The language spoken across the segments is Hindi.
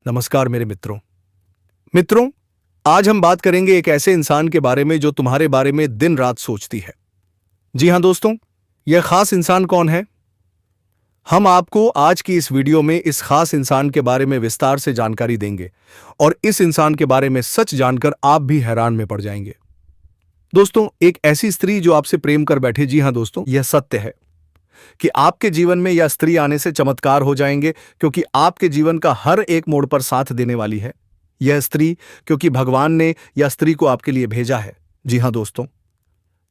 नमस्कार मेरे मित्रों, आज हम बात करेंगे एक ऐसे इंसान के बारे में जो तुम्हारे बारे में दिन रात सोचती है। जी हां दोस्तों, यह खास इंसान कौन है? हम आपको आज की इस वीडियो में इस खास इंसान के बारे में विस्तार से जानकारी देंगे और इस इंसान के बारे में सच जानकर आप भी हैरान में पड़ जाएंगे। दोस्तों, एक ऐसी स्त्री जो आपसे प्रेम कर बैठे। जी हां दोस्तों, यह सत्य है कि आपके जीवन में यह स्त्री आने से चमत्कार हो जाएंगे, क्योंकि आपके जीवन का हर एक मोड़ पर साथ देने वाली है यह स्त्री, क्योंकि भगवान ने यह स्त्री को आपके लिए भेजा है। जी हां दोस्तों,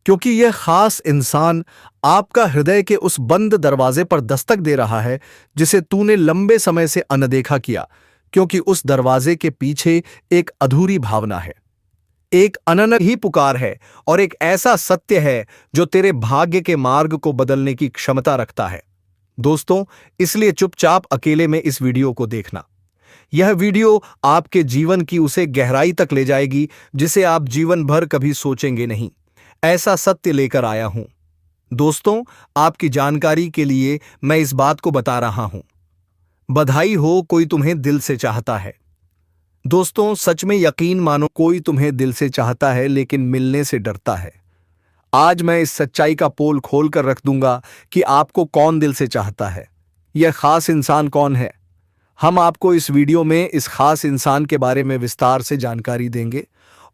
क्योंकि यह खास इंसान आपका हृदय के उस बंद दरवाजे पर दस्तक दे रहा है जिसे तूने लंबे समय से अनदेखा किया, क्योंकि उस दरवाजे के पीछे एक अधूरी भावना है, एक अनन्य ही पुकार है और एक ऐसा सत्य है जो तेरे भाग्य के मार्ग को बदलने की क्षमता रखता है। दोस्तों, इसलिए चुपचाप अकेले में इस वीडियो को देखना। यह वीडियो आपके जीवन की उसे गहराई तक ले जाएगी जिसे आप जीवन भर कभी सोचेंगे नहीं। ऐसा सत्य लेकर आया हूं। दोस्तों, आपकी जानकारी के लिए मैं इस बात को बता रहा हूं। बधाई हो, कोई तुम्हें दिल से चाहता है। दोस्तों, सच में यकीन मानो, कोई तुम्हें दिल से चाहता है लेकिन मिलने से डरता है। आज मैं इस सच्चाई का पोल खोल कर रख दूंगा कि आपको कौन दिल से चाहता है। यह खास इंसान कौन है? हम आपको इस वीडियो में इस खास इंसान के बारे में विस्तार से जानकारी देंगे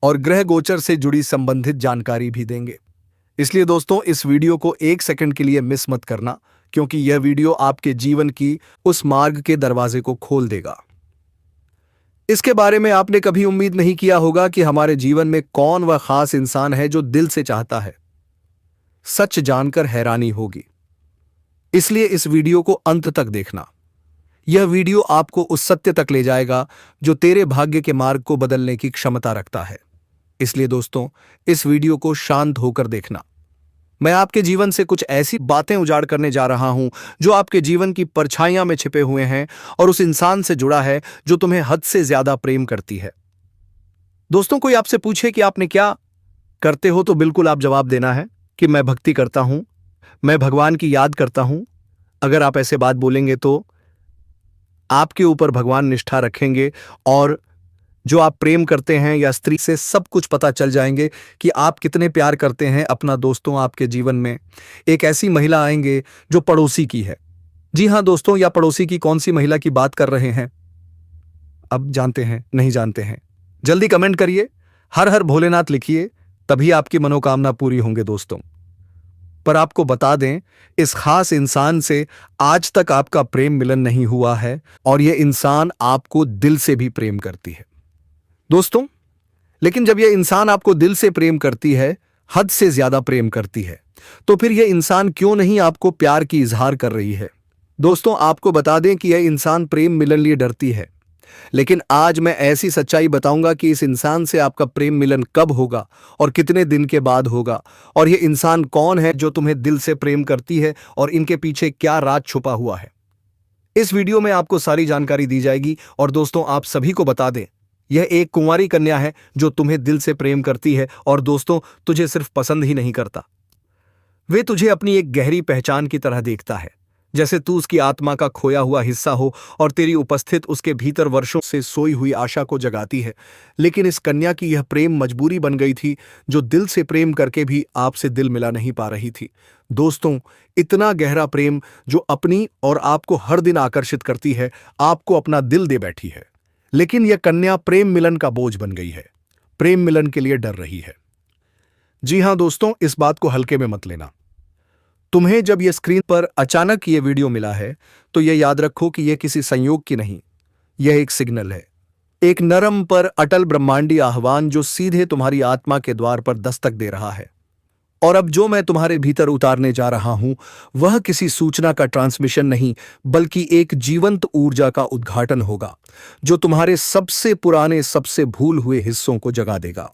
और ग्रह गोचर से जुड़ी संबंधित जानकारी भी देंगे। इसलिए दोस्तों, इस वीडियो को एक सेकंड के लिए मिस मत करना, क्योंकि यह वीडियो आपके जीवन की उस मार्ग के दरवाजे को खोल देगा। इसके बारे में आपने कभी उम्मीद नहीं किया होगा कि हमारे जीवन में कौन वह खास इंसान है जो दिल से चाहता है। सच जानकर हैरानी होगी, इसलिए इस वीडियो को अंत तक देखना। यह वीडियो आपको उस सत्य तक ले जाएगा जो तेरे भाग्य के मार्ग को बदलने की क्षमता रखता है। इसलिए दोस्तों, इस वीडियो को शांत होकर देखना। मैं आपके जीवन से कुछ ऐसी बातें उजाड़ करने जा रहा हूं जो आपके जीवन की परछाइयां में छिपे हुए हैं और उस इंसान से जुड़ा है जो तुम्हें हद से ज्यादा प्रेम करती है। दोस्तों, कोई आपसे पूछे कि आपने क्या करते हो, तो बिल्कुल आप जवाब देना है कि मैं भक्ति करता हूं, मैं भगवान की याद करता हूं। अगर आप ऐसे बात बोलेंगे तो आपके ऊपर भगवान निष्ठा रखेंगे और जो आप प्रेम करते हैं या स्त्री से सब कुछ पता चल जाएंगे कि आप कितने प्यार करते हैं अपना। दोस्तों, आपके जीवन में एक ऐसी महिला आएंगे जो पड़ोसी की है। जी हां दोस्तों, या पड़ोसी की कौन सी महिला की बात कर रहे हैं? अब जानते हैं, नहीं जानते हैं? जल्दी कमेंट करिए, हर हर भोलेनाथ लिखिए, तभी आपकी मनोकामना पूरी होंगे दोस्तों। पर आपको बता दें, इस खास इंसान से आज तक आपका प्रेम मिलन नहीं हुआ है और यह इंसान आपको दिल से भी प्रेम करती है। दोस्तों, लेकिन जब यह इंसान आपको दिल से प्रेम करती है, हद से ज्यादा प्रेम करती है, तो फिर यह इंसान क्यों नहीं आपको प्यार की इजहार कर रही है? दोस्तों, आपको बता दें कि यह इंसान प्रेम मिलन लिए डरती है, लेकिन आज मैं ऐसी सच्चाई बताऊंगा कि इस इंसान से आपका प्रेम मिलन कब होगा और कितने दिन के बाद होगा, और यह इंसान कौन है जो तुम्हें दिल से प्रेम करती है और इनके पीछे क्या राज छुपा हुआ है। इस वीडियो में आपको सारी जानकारी दी जाएगी। और दोस्तों, आप सभी को बता दें, यह एक कुंवारी कन्या है जो तुम्हें दिल से प्रेम करती है। और दोस्तों, तुझे सिर्फ पसंद ही नहीं करता, वे तुझे अपनी एक गहरी पहचान की तरह देखता है, जैसे तू उसकी आत्मा का खोया हुआ हिस्सा हो और तेरी उपस्थित उसके भीतर वर्षों से सोई हुई आशा को जगाती है। लेकिन इस कन्या की यह प्रेम मजबूरी बन गई थी, जो दिल से प्रेम करके भी आपसे दिल मिला नहीं पा रही थी। दोस्तों, इतना गहरा प्रेम जो अपनी और आपको हर दिन आकर्षित करती है, आपको अपना दिल दे बैठी है। लेकिन यह कन्या प्रेम मिलन का बोझ बन गई है, प्रेम मिलन के लिए डर रही है। जी हां दोस्तों, इस बात को हल्के में मत लेना। तुम्हें जब यह स्क्रीन पर अचानक ये वीडियो मिला है, तो यह याद रखो कि यह किसी संयोग की नहीं, यह एक सिग्नल है, एक नरम पर अटल ब्रह्मांडी आह्वान जो सीधे तुम्हारी आत्मा के द्वार पर दस्तक दे रहा है। और अब जो मैं तुम्हारे भीतर उतारने जा रहा हूं, वह किसी सूचना का ट्रांसमिशन नहीं, बल्कि एक जीवंत ऊर्जा का उद्घाटन होगा जो तुम्हारे सबसे पुराने, सबसे भूल हुए हिस्सों को जगा देगा।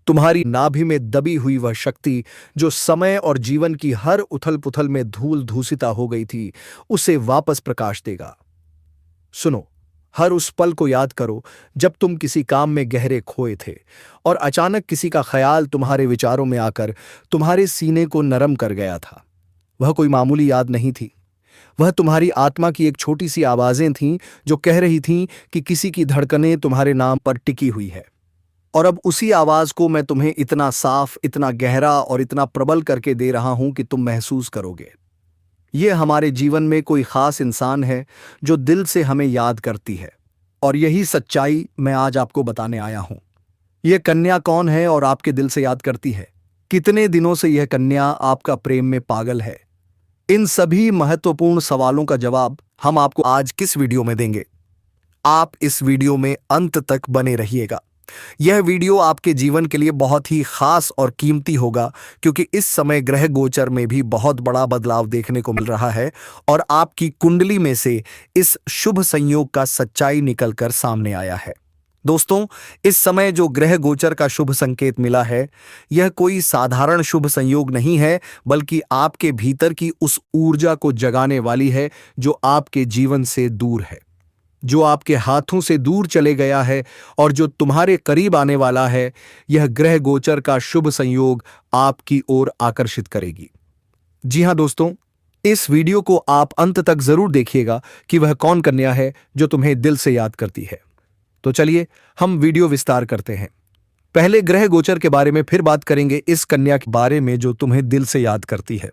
तुम्हारी नाभि में दबी हुई वह शक्ति जो समय और जीवन की हर उथल पुथल में धूल धूसिता हो गई थी, उसे वापस प्रकाश देगा। सुनो, हर उस पल को याद करो जब तुम किसी काम में गहरे खोए थे और अचानक किसी का ख्याल तुम्हारे विचारों में आकर तुम्हारे सीने को नरम कर गया था। वह कोई मामूली याद नहीं थी, वह तुम्हारी आत्मा की एक छोटी सी आवाजें थीं जो कह रही थीं कि किसी की धड़कनें तुम्हारे नाम पर टिकी हुई है। और अब उसी आवाज को मैं तुम्हें इतना साफ, इतना गहरा और इतना प्रबल करके दे रहा हूं कि तुम महसूस करोगे। यह हमारे जीवन में कोई खास इंसान है जो दिल से हमें याद करती है। और यही सच्चाई मैं आज आपको बताने आया हूं। यह कन्या कौन है और आपके दिल से याद करती है? कितने दिनों से यह कन्या आपका प्रेम में पागल है? इन सभी महत्वपूर्ण सवालों का जवाब हम आपको आज किस वीडियो में देंगे। आप इस वीडियो में अंत तक बने रहिएगा। यह वीडियो आपके जीवन के लिए बहुत ही खास और कीमती होगा, क्योंकि इस समय ग्रह गोचर में भी बहुत बड़ा बदलाव देखने को मिल रहा है और आपकी कुंडली में से इस शुभ संयोग का सच्चाई निकलकर सामने आया है। दोस्तों, इस समय जो ग्रह गोचर का शुभ संकेत मिला है, यह कोई साधारण शुभ संयोग नहीं है, बल्कि आपके भीतर की उस ऊर्जा को जगाने वाली है जो आपके जीवन से दूर है, जो आपके हाथों से दूर चले गया है और जो तुम्हारे करीब आने वाला है। यह ग्रह गोचर का शुभ संयोग आपकी ओर आकर्षित करेगी। जी हां दोस्तों, इस वीडियो को आप अंत तक जरूर देखिएगा कि वह कौन कन्या है जो तुम्हें दिल से याद करती है। तो चलिए हम वीडियो विस्तार करते हैं। पहले ग्रह गोचर के बारे में, फिर बात करेंगे इस कन्या के बारे में जो तुम्हें दिल से याद करती है।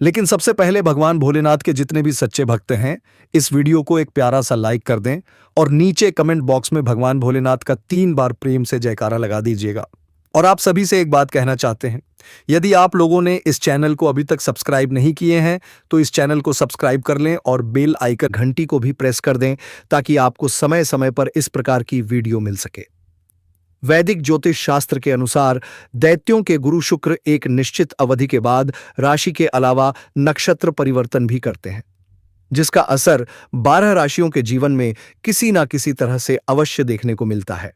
लेकिन सबसे पहले भगवान भोलेनाथ के जितने भी सच्चे भक्त हैं, इस वीडियो को एक प्यारा सा लाइक कर दें और नीचे कमेंट बॉक्स में भगवान भोलेनाथ का 3 बार प्रेम से जयकारा लगा दीजिएगा। और आप सभी से एक बात कहना चाहते हैं, यदि आप लोगों ने इस चैनल को अभी तक सब्सक्राइब नहीं किए हैं तो इस चैनल को सब्सक्राइब कर लें और बेल आइकन घंटी को भी प्रेस कर दें, ताकि आपको समय समय पर इस प्रकार की वीडियो मिल सके। वैदिक ज्योतिष शास्त्र के अनुसार दैत्यों के गुरु शुक्र एक निश्चित अवधि के बाद राशि के अलावा नक्षत्र परिवर्तन भी करते हैं, जिसका असर 12 राशियों के जीवन में किसी ना किसी तरह से अवश्य देखने को मिलता है।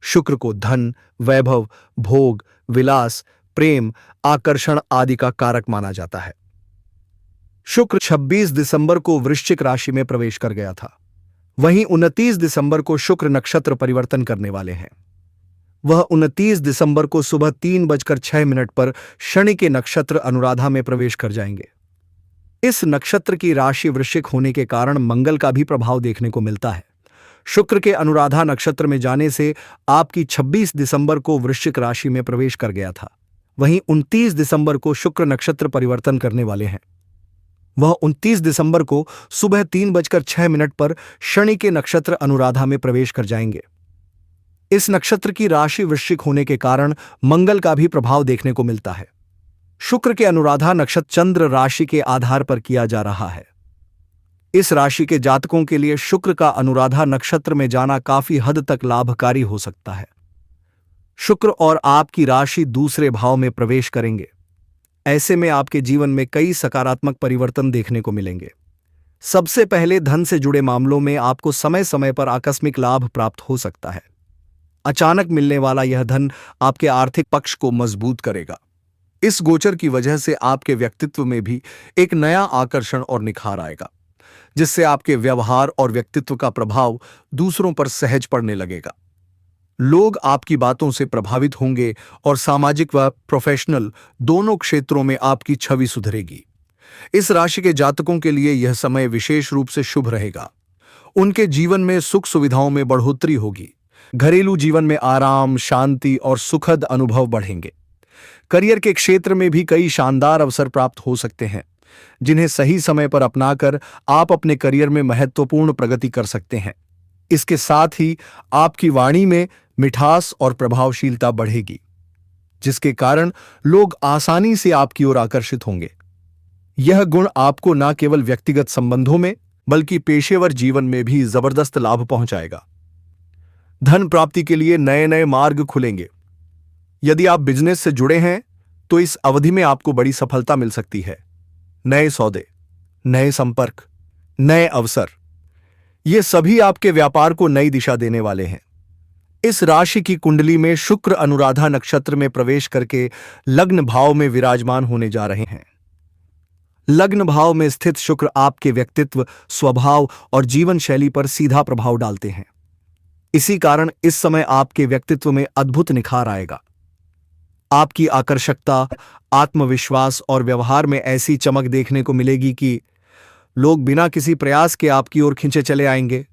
शुक्र को धन, वैभव, भोग, विलास, प्रेम, आकर्षण आदि का कारक माना जाता है। शुक्र 26 दिसंबर को वृश्चिक राशि में प्रवेश कर गया था। वहीं 29 दिसंबर को शुक्र नक्षत्र परिवर्तन करने वाले हैं। वह 29 दिसंबर को सुबह 3:06 पर शनि के नक्षत्र अनुराधा में प्रवेश कर जाएंगे। इस नक्षत्र की राशि वृश्चिक होने के कारण मंगल का भी प्रभाव देखने को मिलता है। शुक्र के अनुराधा नक्षत्र में जाने से आपकी 26 दिसंबर को वृश्चिक राशि में प्रवेश कर गया था। वहीं 29 दिसंबर को शुक्र नक्षत्र परिवर्तन करने वाले हैं। वह 29 दिसंबर को सुबह 3:06 पर शनि के नक्षत्र अनुराधा में प्रवेश कर जाएंगे। इस नक्षत्र की राशि वृश्चिक होने के कारण मंगल का भी प्रभाव देखने को मिलता है। शुक्र के अनुराधा नक्षत्र चंद्र राशि के आधार पर किया जा रहा है। इस राशि के जातकों के लिए शुक्र का अनुराधा नक्षत्र में जाना काफी हद तक लाभकारी हो सकता है। शुक्र और आपकी राशि दूसरे भाव में प्रवेश करेंगे। ऐसे में आपके जीवन में कई सकारात्मक परिवर्तन देखने को मिलेंगे। सबसे पहले धन से जुड़े मामलों में आपको समय समय पर आकस्मिक लाभ प्राप्त हो सकता है। अचानक मिलने वाला यह धन आपके आर्थिक पक्ष को मजबूत करेगा। इस गोचर की वजह से आपके व्यक्तित्व में भी एक नया आकर्षण और निखार आएगा, जिससे आपके व्यवहार और व्यक्तित्व का प्रभाव दूसरों पर सहज पड़ने लगेगा। लोग आपकी बातों से प्रभावित होंगे और सामाजिक व प्रोफेशनल दोनों क्षेत्रों में आपकी छवि सुधरेगी। इस राशि के जातकों के लिए यह समय विशेष रूप से शुभ रहेगा। उनके जीवन में सुख सुविधाओं में बढ़ोतरी होगी। घरेलू जीवन में आराम, शांति और सुखद अनुभव बढ़ेंगे। करियर के क्षेत्र में भी कई शानदार अवसर प्राप्त हो सकते हैं, जिन्हें सही समय पर अपनाकर आप अपने करियर में महत्वपूर्ण प्रगति कर सकते हैं। इसके साथ ही आपकी वाणी में मिठास और प्रभावशीलता बढ़ेगी, जिसके कारण लोग आसानी से आपकी ओर आकर्षित होंगे। यह गुण आपको न केवल व्यक्तिगत संबंधों में बल्कि पेशेवर जीवन में भी जबरदस्त लाभ पहुंचाएगा। धन प्राप्ति के लिए नए नए मार्ग खुलेंगे। यदि आप बिजनेस से जुड़े हैं तो इस अवधि में आपको बड़ी सफलता मिल सकती है। नए सौदे, नए संपर्क, नए अवसर, ये सभी आपके व्यापार को नई दिशा देने वाले हैं। इस राशि की कुंडली में शुक्र अनुराधा नक्षत्र में प्रवेश करके लग्न भाव में विराजमान होने जा रहे हैं। लग्न भाव में स्थित शुक्र आपके व्यक्तित्व, स्वभाव और जीवन शैली पर सीधा प्रभाव डालते हैं। इसी कारण इस समय आपके व्यक्तित्व में अद्भुत निखार आएगा। आपकी आकर्षकता, आत्मविश्वास और व्यवहार में ऐसी चमक देखने को मिलेगी कि लोग बिना किसी प्रयास के आपकी ओर खींचे चले आएंगे।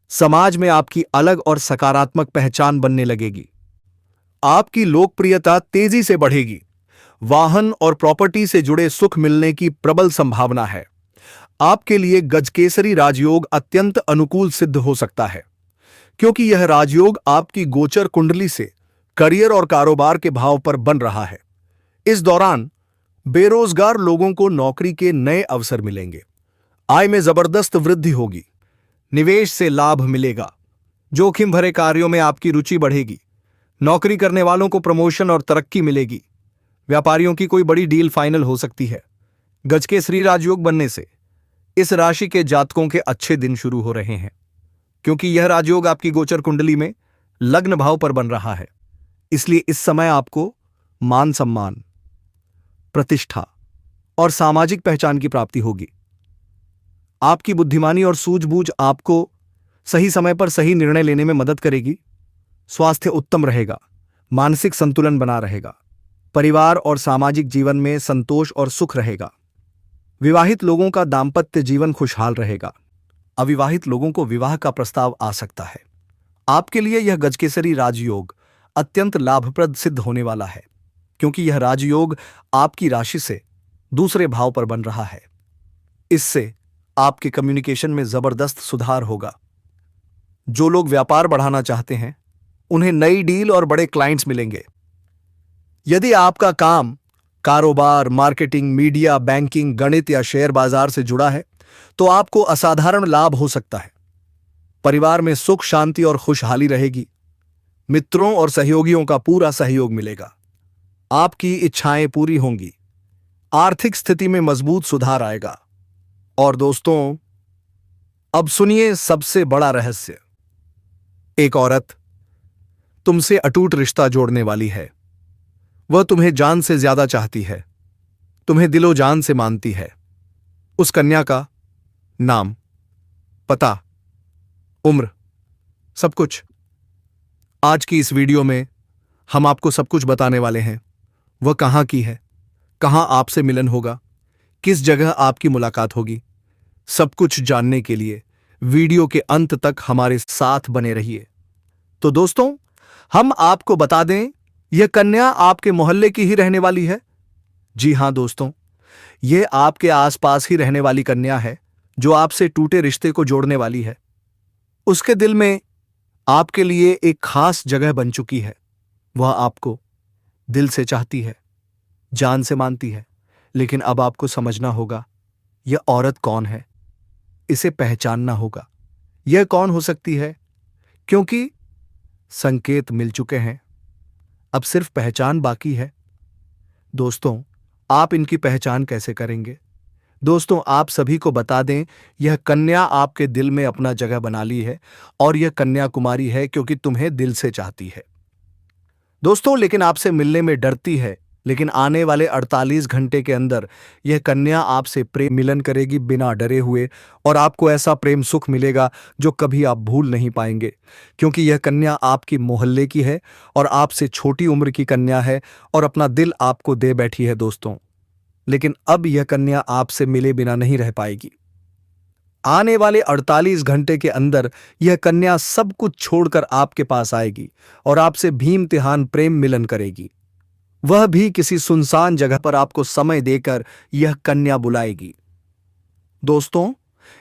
समाज में आपकी अलग और सकारात्मक पहचान बनने लगेगी। आपकी लोकप्रियता तेजी से बढ़ेगी। वाहन और प्रॉपर्टी से जुड़े सुख मिलने की प्रबल संभावना है। आपके लिए गजकेसरी राजयोग अत्यंत अनुकूल सिद्ध हो सकता है, क्योंकि यह राजयोग आपकी गोचर कुंडली से करियर और कारोबार के भाव पर बन रहा है। इस दौरान बेरोजगार लोगों को नौकरी के नए अवसर मिलेंगे। आय में जबरदस्त वृद्धि होगी। निवेश से लाभ मिलेगा। जोखिम भरे कार्यों में आपकी रुचि बढ़ेगी। नौकरी करने वालों को प्रमोशन और तरक्की मिलेगी। व्यापारियों की कोई बड़ी डील फाइनल हो सकती है। गजकेसरी राजयोग बनने से इस राशि के जातकों के अच्छे दिन शुरू हो रहे हैं, क्योंकि यह राजयोग आपकी गोचर कुंडली में लग्न भाव पर बन रहा है। इसलिए इस समय आपको मान सम्मान, प्रतिष्ठा और सामाजिक पहचान की प्राप्ति होगी। आपकी बुद्धिमानी और सूझबूझ आपको सही समय पर सही निर्णय लेने में मदद करेगी। स्वास्थ्य उत्तम रहेगा। मानसिक संतुलन बना रहेगा। परिवार और सामाजिक जीवन में संतोष और सुख रहेगा। विवाहित लोगों का दांपत्य जीवन खुशहाल रहेगा। अविवाहित लोगों को विवाह का प्रस्ताव आ सकता है। आपके लिए यह गजकेसरी राजयोग अत्यंत लाभप्रद सिद्ध होने वाला है, क्योंकि यह राजयोग आपकी राशि से दूसरे भाव पर बन रहा है। इससे आपके कम्युनिकेशन में जबरदस्त सुधार होगा। जो लोग व्यापार बढ़ाना चाहते हैं, उन्हें नई डील और बड़े क्लाइंट्स मिलेंगे। यदि आपका काम कारोबार, मार्केटिंग, मीडिया, बैंकिंग, गणित या शेयर बाजार से जुड़ा है, तो आपको असाधारण लाभ हो सकता है। परिवार में सुख, शांति और खुशहाली रहेगी। मित्रों और सहयोगियों का पूरा सहयोग मिलेगा। आपकी इच्छाएं पूरी होंगी। आर्थिक स्थिति में मजबूत सुधार आएगा। और दोस्तों, अब सुनिए सबसे बड़ा रहस्य। एक औरत तुमसे अटूट रिश्ता जोड़ने वाली है। वह तुम्हें जान से ज्यादा चाहती है, तुम्हें दिलो जान से मानती है। उस कन्या का नाम, पता, उम्र, सब कुछ आज की इस वीडियो में हम आपको सब कुछ बताने वाले हैं। वह कहाँ की है, कहाँ आपसे मिलन होगा, किस जगह आपकी मुलाकात होगी। सब कुछ जानने के लिए वीडियो के अंत तक हमारे साथ बने रहिए। तो दोस्तों, हम आपको बता दें, यह कन्या आपके मोहल्ले की ही रहने वाली है। जी हां दोस्तों, यह आपके आसपास ही रहने वाली कन्या है, जो आपसे टूटे रिश्ते को जोड़ने वाली है। उसके दिल में आपके लिए एक खास जगह बन चुकी है। वह आपको दिल से चाहती है, जान से मानती है। लेकिन अब आपको समझना होगा, यह औरत कौन है, इसे पहचानना होगा। यह कौन हो सकती है, क्योंकि संकेत मिल चुके हैं, अब सिर्फ पहचान बाकी है। दोस्तों, आप इनकी पहचान कैसे करेंगे? दोस्तों, आप सभी को बता दें, यह कन्या आपके दिल में अपना जगह बना ली है, और यह कन्या कुमारी है क्योंकि तुम्हें दिल से चाहती है। दोस्तों, लेकिन आपसे मिलने में डरती है। लेकिन आने वाले 48 घंटे के अंदर यह कन्या आपसे प्रेम मिलन करेगी बिना डरे हुए, और आपको ऐसा प्रेम सुख मिलेगा जो कभी आप भूल नहीं पाएंगे, क्योंकि यह कन्या आपकी मोहल्ले की है और आपसे छोटी उम्र की कन्या है और अपना दिल आपको दे बैठी है। दोस्तों, लेकिन अब यह कन्या आपसे मिले बिना नहीं रह पाएगी। आने वाले 48 घंटे के अंदर यह कन्या सब कुछ छोड़कर आपके पास आएगी और आपसे भीम तिहान प्रेम मिलन करेगी। वह भी किसी सुनसान जगह पर आपको समय देकर यह कन्या बुलाएगी। दोस्तों,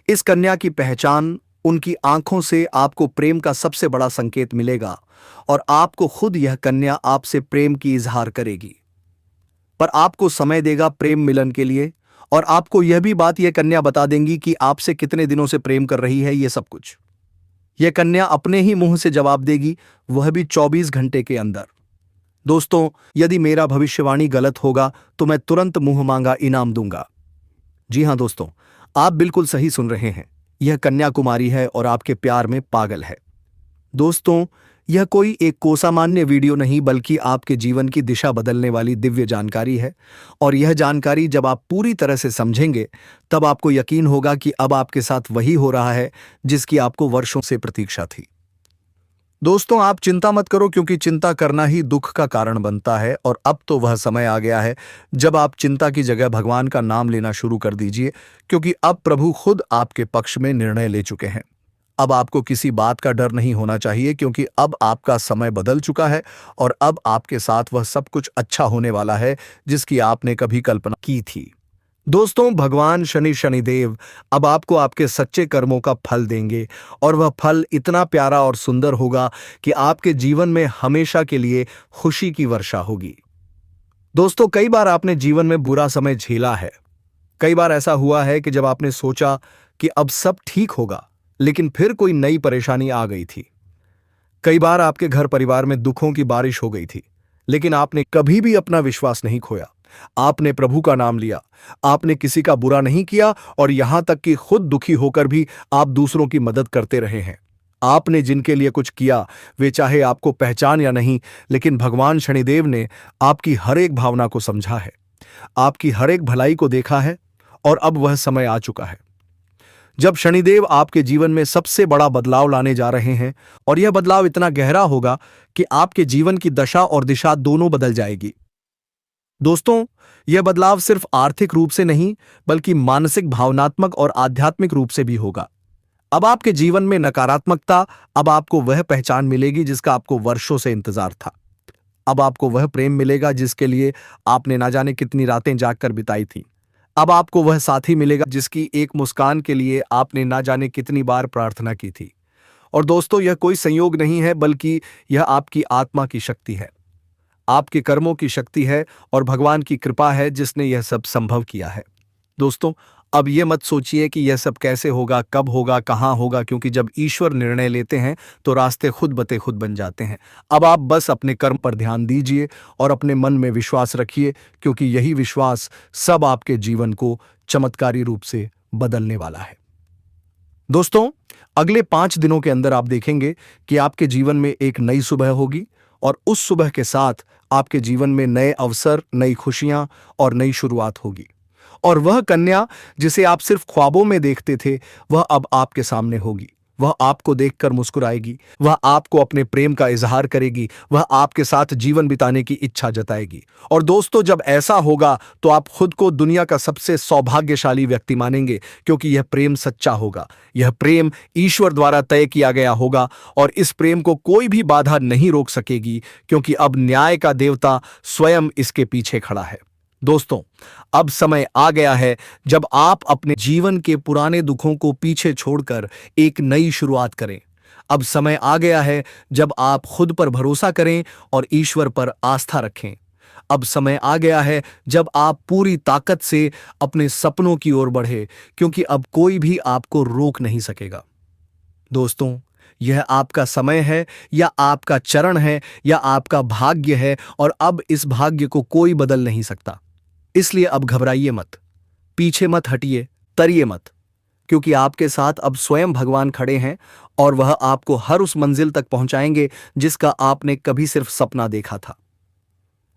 इस कन्या की पहचान, उनकी आंखों से आपको प्रेम का सबसे बड़ा संकेत मिलेगा और आपको खुद यह कन्या आपसे प्रेम की इजहार करेगी। पर आपको समय देगा प्रेम मिलन के लिए, और आपको यह भी बात यह कन्या बता देंगी कि आपसे कितने दिनों से प्रेम कर रही है। यह सब कुछ यह कन्या अपने ही मुंह से जवाब देगी, वह भी 24 घंटे के अंदर। दोस्तों, यदि मेरा भविष्यवाणी गलत होगा तो मैं तुरंत मुंह मांगा इनाम दूंगा। जी हां दोस्तों, आप बिल्कुल सही सुन रहे हैं। यह कन्याकुमारी है और आपके प्यार में पागल है। दोस्तों, यह कोई एक कोसामान्य वीडियो नहीं, बल्कि आपके जीवन की दिशा बदलने वाली दिव्य जानकारी है। और यह जानकारी जब आप पूरी तरह से समझेंगे, तब आपको यकीन होगा कि अब आपके साथ वही हो रहा है जिसकी आपको वर्षों से प्रतीक्षा थी। दोस्तों, आप चिंता मत करो क्योंकि चिंता करना ही दुख का कारण बनता है और अब तो वह समय आ गया है जब आप चिंता की जगह भगवान का नाम लेना शुरू कर दीजिए क्योंकि अब प्रभु खुद आपके पक्ष में निर्णय ले चुके हैं। अब आपको किसी बात का डर नहीं होना चाहिए क्योंकि अब आपका समय बदल चुका है और अब आपके साथ वह सब कुछ अच्छा होने वाला है जिसकी आपने कभी कल्पना की थी। दोस्तों, भगवान शनिदेव अब आपको आपके सच्चे कर्मों का फल देंगे और वह फल इतना प्यारा और सुंदर होगा कि आपके जीवन में हमेशा के लिए खुशी की वर्षा होगी। दोस्तों, कई बार आपने जीवन में बुरा समय झेला है। कई बार ऐसा हुआ है कि जब आपने सोचा कि अब सब ठीक होगा, लेकिन फिर कोई नई परेशानी आ गई थी। कई बार आपके घर परिवार में दुखों की बारिश हो गई थी, लेकिन आपने कभी भी अपना विश्वास नहीं खोया। आपने प्रभु का नाम लिया, आपने किसी का बुरा नहीं किया और यहां तक कि खुद दुखी होकर भी आप दूसरों की मदद करते रहे हैं। आपने जिनके लिए कुछ किया, वे चाहे आपको पहचान या नहीं, लेकिन भगवान शनिदेव ने आपकी हर एक भावना को समझा है, आपकी हर एक भलाई को देखा है और अब वह समय आ चुका है जब शनिदेव आपके जीवन में सबसे बड़ा बदलाव लाने जा रहे हैं और यह बदलाव इतना गहरा होगा कि आपके जीवन की दशा और दिशा दोनों बदल जाएगी। दोस्तों, यह बदलाव सिर्फ आर्थिक रूप से नहीं बल्कि मानसिक, भावनात्मक और आध्यात्मिक रूप से भी होगा। अब आपके जीवन में नकारात्मकता, अब आपको वह पहचान मिलेगी जिसका आपको वर्षों से इंतजार था। अब आपको वह प्रेम मिलेगा जिसके लिए आपने ना जाने कितनी रातें जागकर बिताई थीं। अब आपको वह साथी मिलेगा जिसकी एक मुस्कान के लिए आपने ना जाने कितनी बार प्रार्थना की थी। और दोस्तों, यह कोई संयोग नहीं है बल्कि यह आपकी आत्मा की शक्ति है, आपके कर्मों की शक्ति है और भगवान की कृपा है जिसने यह सब संभव किया है। दोस्तों, अब यह मत सोचिए कि यह सब कैसे होगा, कब होगा, कहां होगा, क्योंकि जब ईश्वर निर्णय लेते हैं तो रास्ते खुद बते खुद बन जाते हैं। अब आप बस अपने कर्म पर ध्यान दीजिए और अपने मन में विश्वास रखिए क्योंकि यही विश्वास सब आपके जीवन को चमत्कारी रूप से बदलने वाला है। दोस्तों, अगले 5 दिनों के अंदर आप देखेंगे कि आपके जीवन में एक नई सुबह होगी और उस सुबह के साथ आपके जीवन में नए अवसर, नई खुशियां और नई शुरुआत होगी। और वह कन्या जिसे आप सिर्फ ख्वाबों में देखते थे, वह अब आपके सामने होगी। वह आपको देखकर मुस्कुराएगी, वह आपको अपने प्रेम का इजहार करेगी, वह आपके साथ जीवन बिताने की इच्छा जताएगी। और दोस्तों, जब ऐसा होगा तो आप खुद को दुनिया का सबसे सौभाग्यशाली व्यक्ति मानेंगे क्योंकि यह प्रेम सच्चा होगा, यह प्रेम ईश्वर द्वारा तय किया गया होगा और इस प्रेम को कोई भी बाधा नहीं रोक सकेगी क्योंकि अब न्याय का देवता स्वयं इसके पीछे खड़ा है। दोस्तों, अब समय आ गया है जब आप अपने जीवन के पुराने दुखों को पीछे छोड़कर एक नई शुरुआत करें। अब समय आ गया है जब आप खुद पर भरोसा करें और ईश्वर पर आस्था रखें। अब समय आ गया है जब आप पूरी ताकत से अपने सपनों की ओर बढ़े क्योंकि अब कोई भी आपको रोक नहीं सकेगा। दोस्तों, यह आपका समय है या आपका चरण है या आपका भाग्य है और अब इस भाग्य को कोई बदल नहीं सकता। इसलिए अब घबराइए मत, पीछे मत हटिए, तरिए मत, क्योंकि आपके साथ अब स्वयं भगवान खड़े हैं और वह आपको हर उस मंजिल तक पहुंचाएंगे जिसका आपने कभी सिर्फ सपना देखा था।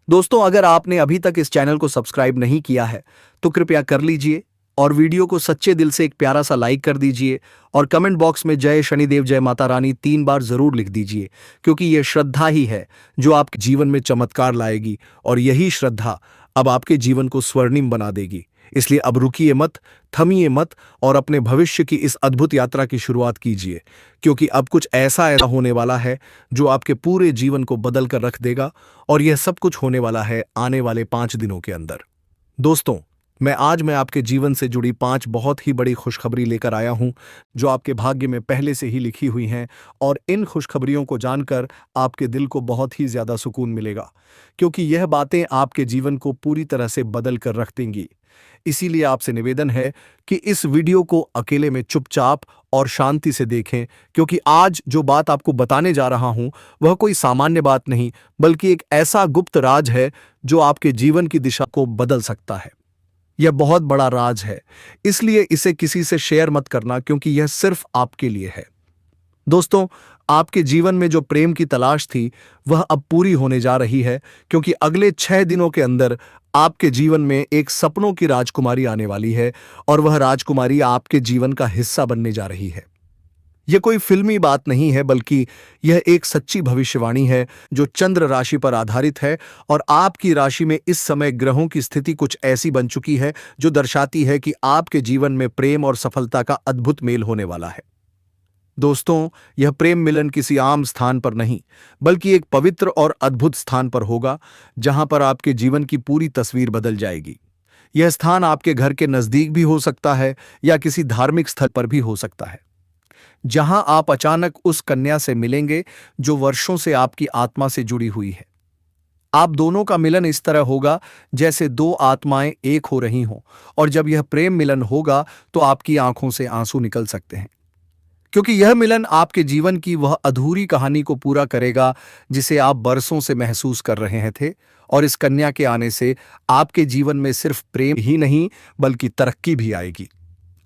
दोस्तों, अगर आपने अभी तक इस चैनल को सब्सक्राइब नहीं किया है तो कृपया कर लीजिए और वीडियो को सच्चे दिल से एक प्यारा सा लाइक कर दीजिए और कमेंट बॉक्स में जय शनिदेव जय माता रानी 3 बार जरूर लिख दीजिए क्योंकि यह श्रद्धा ही है जो आपके जीवन में चमत्कार लाएगी और यही श्रद्धा अब आपके जीवन को स्वर्णिम बना देगी। इसलिए अब रुकिए मत, थमिए मत और अपने भविष्य की इस अद्भुत यात्रा की शुरुआत कीजिए क्योंकि अब कुछ ऐसा होने वाला है जो आपके पूरे जीवन को बदल कर रख देगा और यह सब कुछ होने वाला है आने वाले 5 दिनों के अंदर। दोस्तों, आज मैं आपके जीवन से जुड़ी 5 बहुत ही बड़ी खुशखबरी लेकर आया हूं जो आपके भाग्य में पहले से ही लिखी हुई हैं और इन खुशखबरियों को जानकर आपके दिल को बहुत ही ज्यादा सुकून मिलेगा क्योंकि यह बातें आपके जीवन को पूरी तरह से बदल कर रख देंगी। इसीलिए आपसे निवेदन है कि इस वीडियो को अकेले में चुपचाप और शांति से देखें क्योंकि आज जो बात आपको बताने जा रहा हूं वह कोई सामान्य बात नहीं बल्कि एक ऐसा गुप्त राज है जो आपके जीवन की दिशा को बदल सकता है। यह बहुत बड़ा राज है, इसलिए इसे किसी से शेयर मत करना क्योंकि यह सिर्फ आपके लिए है। दोस्तों, आपके जीवन में जो प्रेम की तलाश थी वह अब पूरी होने जा रही है क्योंकि अगले 6 दिनों के अंदर आपके जीवन में एक सपनों की राजकुमारी आने वाली है और वह राजकुमारी आपके जीवन का हिस्सा बनने जा रही है। यह कोई फिल्मी बात नहीं है, बल्कि यह एक सच्ची भविष्यवाणी है जो चंद्र राशि पर आधारित है। और आपकी राशि में इस समय ग्रहों की स्थिति कुछ ऐसी बन चुकी है जो दर्शाती है कि आपके जीवन में प्रेम और सफलता का अद्भुत मेल होने वाला है। दोस्तों, यह प्रेम मिलन किसी आम स्थान पर नहीं, बल्कि एक पवित्र और अद्भुत स्थान पर होगा, जहां पर आपके जीवन की पूरी तस्वीर बदल जाएगी। यह स्थान आपके घर के नजदीक भी हो सकता है या किसी धार्मिक स्थल पर भी हो सकता है, जहां आप अचानक उस कन्या से मिलेंगे जो वर्षों से आपकी आत्मा से जुड़ी हुई है। आप दोनों का मिलन इस तरह होगा जैसे दो आत्माएं एक हो रही हों, और जब यह प्रेम मिलन होगा तो आपकी आंखों से आंसू निकल सकते हैं, क्योंकि यह मिलन आपके जीवन की वह अधूरी कहानी को पूरा करेगा जिसे आप बरसों से महसूस कर रहे थे। और इस कन्या के आने से आपके जीवन में सिर्फ प्रेम ही नहीं, बल्कि तरक्की भी आएगी।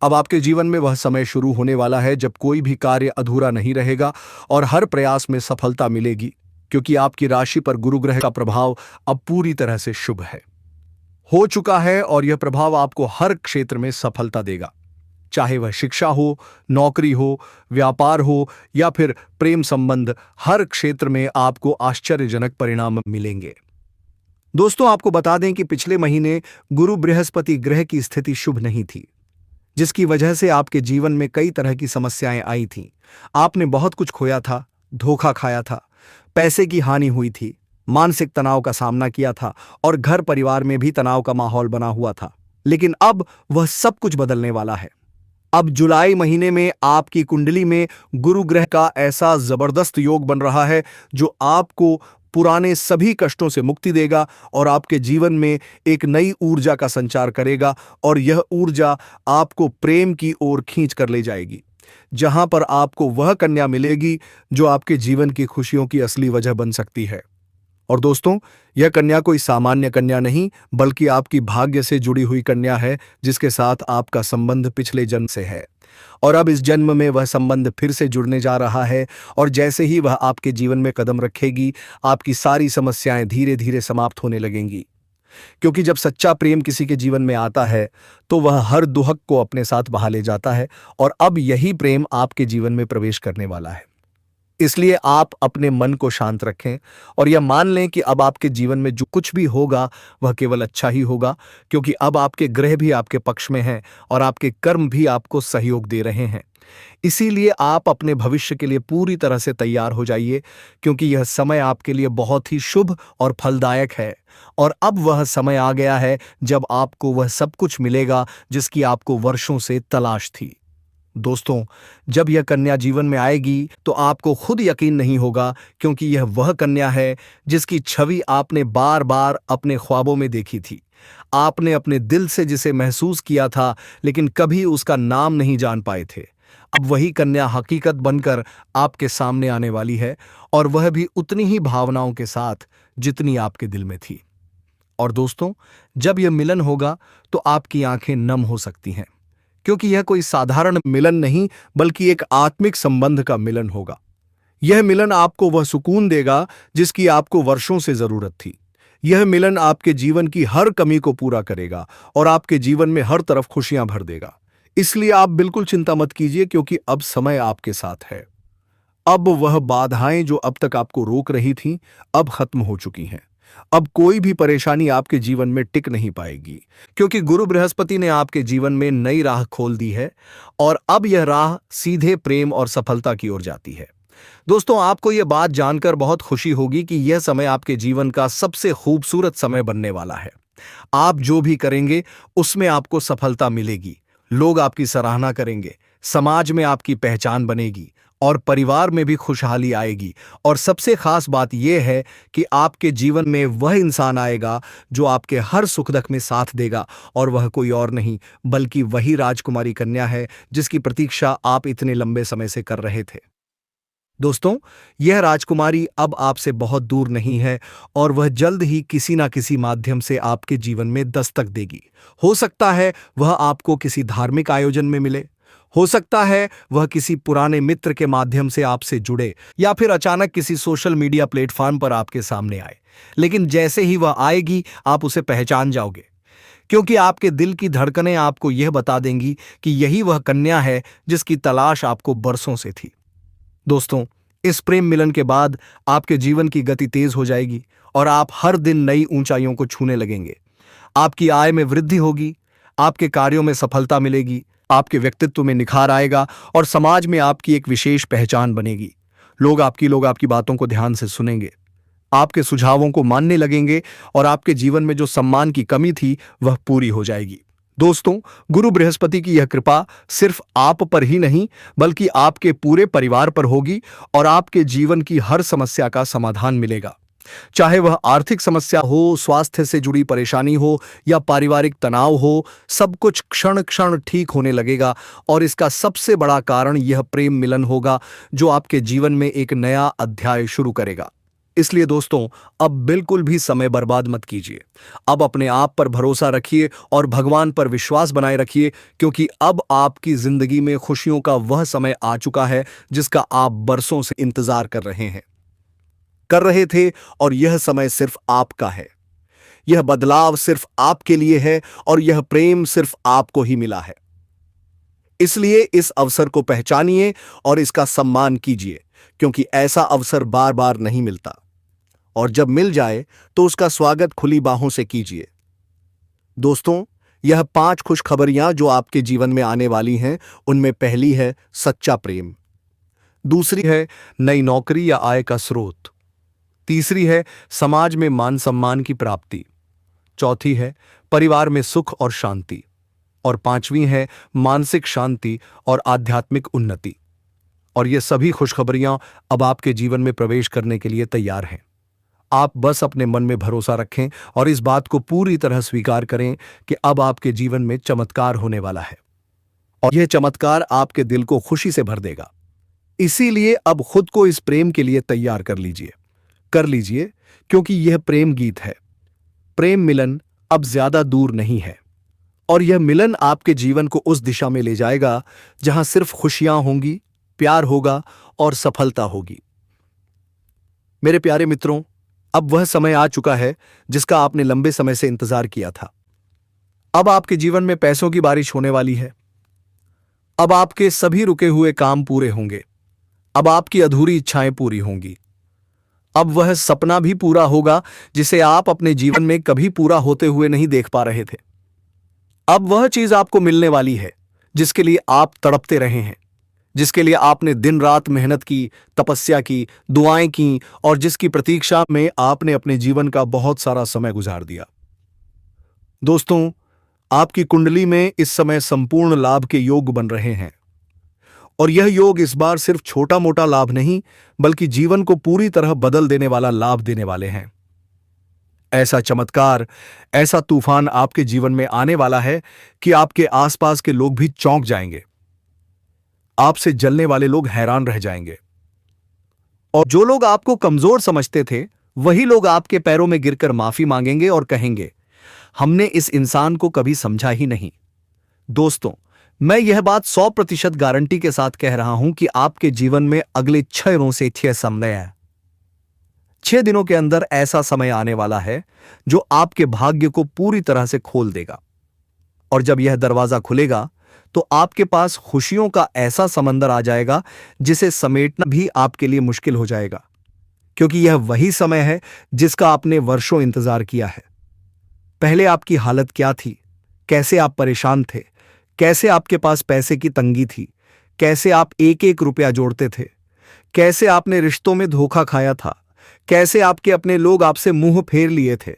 अब आपके जीवन में वह समय शुरू होने वाला है जब कोई भी कार्य अधूरा नहीं रहेगा और हर प्रयास में सफलता मिलेगी, क्योंकि आपकी राशि पर गुरु ग्रह का प्रभाव अब पूरी तरह से शुभ है, हो चुका है, और यह प्रभाव आपको हर क्षेत्र में सफलता देगा, चाहे वह शिक्षा हो, नौकरी हो, व्यापार हो या फिर प्रेम संबंध। हर क्षेत्र में आपको आश्चर्यजनक परिणाम मिलेंगे। दोस्तों, आपको बता दें कि पिछले महीने गुरु बृहस्पति ग्रह की स्थिति शुभ नहीं थी, जिसकी वजह से आपके जीवन में कई तरह की समस्याएं आई थीं। आपने बहुत कुछ खोया था, धोखा खाया था, पैसे की हानि हुई थी, मानसिक तनाव का सामना किया था और घर परिवार में भी तनाव का माहौल बना हुआ था। लेकिन अब वह सब कुछ बदलने वाला है। अब जुलाई महीने में आपकी कुंडली में गुरु ग्रह का ऐसा जबरदस्त योग बन रहा है जो आपको पुराने सभी कष्टों से मुक्ति देगा और आपके जीवन में एक नई ऊर्जा का संचार करेगा। और यह ऊर्जा आपको प्रेम की ओर खींच कर ले जाएगी, जहां पर आपको वह कन्या मिलेगी जो आपके जीवन की खुशियों की असली वजह बन सकती है। और दोस्तों, यह कन्या कोई सामान्य कन्या नहीं, बल्कि आपकी भाग्य से जुड़ी हुई कन्या है, जिसके साथ आपका संबंध पिछले जन्म से है और अब इस जन्म में वह संबंध फिर से जुड़ने जा रहा है। और जैसे ही वह आपके जीवन में कदम रखेगी, आपकी सारी समस्याएं धीरे धीरे समाप्त होने लगेंगी, क्योंकि जब सच्चा प्रेम किसी के जीवन में आता है तो वह हर दुहक को अपने साथ बहा ले जाता है। और अब यही प्रेम आपके जीवन में प्रवेश करने वाला है। इसलिए आप अपने मन को शांत रखें और यह मान लें कि अब आपके जीवन में जो कुछ भी होगा वह केवल अच्छा ही होगा, क्योंकि अब आपके ग्रह भी आपके पक्ष में हैं और आपके कर्म भी आपको सहयोग दे रहे हैं। इसीलिए आप अपने भविष्य के लिए पूरी तरह से तैयार हो जाइए, क्योंकि यह समय आपके लिए बहुत ही शुभ और फलदायक है। और अब वह समय आ गया है जब आपको वह सब कुछ मिलेगा जिसकी आपको वर्षों से तलाश थी। दोस्तों, जब यह कन्या जीवन में आएगी तो आपको खुद यकीन नहीं होगा, क्योंकि यह वह कन्या है जिसकी छवि आपने बार बार अपने ख्वाबों में देखी थी। आपने अपने दिल से जिसे महसूस किया था, लेकिन कभी उसका नाम नहीं जान पाए थे। अब वही कन्या हकीकत बनकर आपके सामने आने वाली है, और वह भी उतनी ही भावनाओं के साथ जितनी आपके दिल में थी। और दोस्तों, जब यह मिलन होगा तो आपकी आंखें नम हो सकती हैं, क्योंकि यह कोई साधारण मिलन नहीं, बल्कि एक आत्मिक संबंध का मिलन होगा। यह मिलन आपको वह सुकून देगा जिसकी आपको वर्षों से जरूरत थी। यह मिलन आपके जीवन की हर कमी को पूरा करेगा और आपके जीवन में हर तरफ खुशियां भर देगा। इसलिए आप बिल्कुल चिंता मत कीजिए, क्योंकि अब समय आपके साथ है। अब वह बाधाएं जो अब तक आपको रोक रही थीं, अब खत्म हो चुकी हैं। अब कोई भी परेशानी आपके जीवन में टिक नहीं पाएगी, क्योंकि गुरु बृहस्पति ने आपके जीवन में नई राह खोल दी है और अब यह राह सीधे प्रेम और सफलता की ओर जाती है। दोस्तों, आपको यह बात जानकर बहुत खुशी होगी कि यह समय आपके जीवन का सबसे खूबसूरत समय बनने वाला है। आप जो भी करेंगे उसमें आपको सफलता मिलेगी, लोग आपकी सराहना करेंगे, समाज में आपकी पहचान बनेगी और परिवार में भी खुशहाली आएगी। और सबसे खास बात यह है कि आपके जीवन में वह इंसान आएगा जो आपके हर सुख दुख में साथ देगा, और वह कोई और नहीं बल्कि वही राजकुमारी कन्या है जिसकी प्रतीक्षा आप इतने लंबे समय से कर रहे थे। दोस्तों, यह राजकुमारी अब आपसे बहुत दूर नहीं है और वह जल्द ही किसी ना किसी माध्यम से आपके जीवन में दस्तक देगी। हो सकता है वह आपको किसी धार्मिक आयोजन में मिले, हो सकता है वह किसी पुराने मित्र के माध्यम से आपसे जुड़े, या फिर अचानक किसी सोशल मीडिया प्लेटफॉर्म पर आपके सामने आए। लेकिन जैसे ही वह आएगी आप उसे पहचान जाओगे, क्योंकि आपके दिल की धड़कनें आपको यह बता देंगी कि यही वह कन्या है जिसकी तलाश आपको बरसों से थी। दोस्तों, इस प्रेम मिलन के बाद आपके जीवन की गति तेज हो जाएगी और आप हर दिन नई ऊंचाइयों को छूने लगेंगे। आपकी आय में वृद्धि होगी, आपके कार्यों में सफलता मिलेगी, आपके व्यक्तित्व में निखार आएगा और समाज में आपकी एक विशेष पहचान बनेगी। लोग आपकी बातों को ध्यान से सुनेंगे, आपके सुझावों को मानने लगेंगे और आपके जीवन में जो सम्मान की कमी थी वह पूरी हो जाएगी। दोस्तों, गुरु बृहस्पति की यह कृपा सिर्फ आप पर ही नहीं बल्कि आपके पूरे परिवार पर होगी और आपके जीवन की हर समस्या का समाधान मिलेगा। चाहे वह आर्थिक समस्या हो, स्वास्थ्य से जुड़ी परेशानी हो या पारिवारिक तनाव हो, सब कुछ क्षण क्षण ठीक होने लगेगा और इसका सबसे बड़ा कारण यह प्रेम मिलन होगा जो आपके जीवन में एक नया अध्याय शुरू करेगा। इसलिए दोस्तों, अब बिल्कुल भी समय बर्बाद मत कीजिए। अब अपने आप पर भरोसा रखिए और भगवान पर विश्वास बनाए रखिए, क्योंकि अब आपकी जिंदगी में खुशियों का वह समय आ चुका है जिसका आप बरसों से इंतजार कर रहे थे और यह समय सिर्फ आपका है। यह बदलाव सिर्फ आपके लिए है और यह प्रेम सिर्फ आपको ही मिला है। इसलिए इस अवसर को पहचानिए और इसका सम्मान कीजिए, क्योंकि ऐसा अवसर बार बार नहीं मिलता और जब मिल जाए तो उसका स्वागत खुली बाहों से कीजिए। दोस्तों, यह 5 खुशखबरियां जो आपके जीवन में आने वाली हैं, उनमें पहली है सच्चा प्रेम, दूसरी है नई नौकरी या आय का स्रोत, तीसरी है समाज में मान सम्मान की प्राप्ति, चौथी है परिवार में सुख और शांति और पांचवी है मानसिक शांति और आध्यात्मिक उन्नति। और ये सभी खुशखबरियां अब आपके जीवन में प्रवेश करने के लिए तैयार हैं। आप बस अपने मन में भरोसा रखें और इस बात को पूरी तरह स्वीकार करें कि अब आपके जीवन में चमत्कार होने वाला है और यह चमत्कार आपके दिल को खुशी से भर देगा। इसीलिए अब खुद को इस प्रेम के लिए तैयार कर लीजिए, क्योंकि यह प्रेम गीत है। प्रेम मिलन अब ज्यादा दूर नहीं है और यह मिलन आपके जीवन को उस दिशा में ले जाएगा जहां सिर्फ खुशियां होंगी, प्यार होगा और सफलता होगी। मेरे प्यारे मित्रों, अब वह समय आ चुका है जिसका आपने लंबे समय से इंतजार किया था। अब आपके जीवन में पैसों की बारिश होने वाली है। अब आपके सभी रुके हुए काम पूरे होंगे। अब आपकी अधूरी इच्छाएं पूरी होंगी। अब वह सपना भी पूरा होगा जिसे आप अपने जीवन में कभी पूरा होते हुए नहीं देख पा रहे थे। अब वह चीज आपको मिलने वाली है जिसके लिए आप तड़पते रहे हैं, जिसके लिए आपने दिन रात मेहनत की, तपस्या की, दुआएं की और जिसकी प्रतीक्षा में आपने अपने जीवन का बहुत सारा समय गुजार दिया। दोस्तों, आपकी कुंडली में इस समय संपूर्ण लाभ के योग बन रहे हैं और यह योग इस बार सिर्फ छोटा मोटा लाभ नहीं बल्कि जीवन को पूरी तरह बदल देने वाला लाभ देने वाले हैं। ऐसा चमत्कार, ऐसा तूफान आपके जीवन में आने वाला है कि आपके आसपास के लोग भी चौंक जाएंगे। आपसे जलने वाले लोग हैरान रह जाएंगे और जो लोग आपको कमजोर समझते थे वही लोग आपके पैरों में गिरकर माफी मांगेंगे और कहेंगे, हमने इस इंसान को कभी समझा ही नहीं। दोस्तों, मैं यह बात 100% गारंटी के साथ कह रहा हूं कि आपके जीवन में अगले 6 दिनों से 6 समय है। 6 दिनों के अंदर ऐसा समय आने वाला है जो आपके भाग्य को पूरी तरह से खोल देगा और जब यह दरवाजा खुलेगा तो आपके पास खुशियों का ऐसा समंदर आ जाएगा जिसे समेटना भी आपके लिए मुश्किल हो जाएगा, क्योंकि यह वही समय है जिसका आपने वर्षों इंतजार किया है। पहले आपकी हालत क्या थी? कैसे आप परेशान थे? कैसे आपके पास पैसे की तंगी थी? कैसे आप एक एक रुपया जोड़ते थे? कैसे आपने रिश्तों में धोखा खाया था? कैसे आपके अपने लोग आपसे मुंह फेर लिए थे?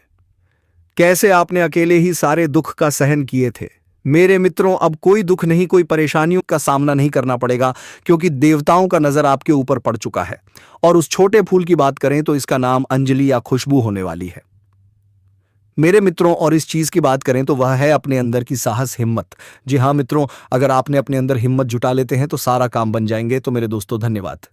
कैसे आपने अकेले ही सारे दुख का सहन किए थे? मेरे मित्रों, अब कोई दुख नहीं, कोई परेशानियों का सामना नहीं करना पड़ेगा, क्योंकि देवताओं का नजर आपके ऊपर पड़ चुका है। और उस छोटे फूल की बात करें तो इसका नाम अंजलि या खुशबू होने वाली है। मेरे मित्रों, और इस चीज की बात करें तो वह है अपने अंदर की साहस, हिम्मत। जी हां मित्रों, अगर आपने अपने अंदर हिम्मत जुटा लेते हैं तो सारा काम बन जाएंगे। तो मेरे दोस्तों, धन्यवाद।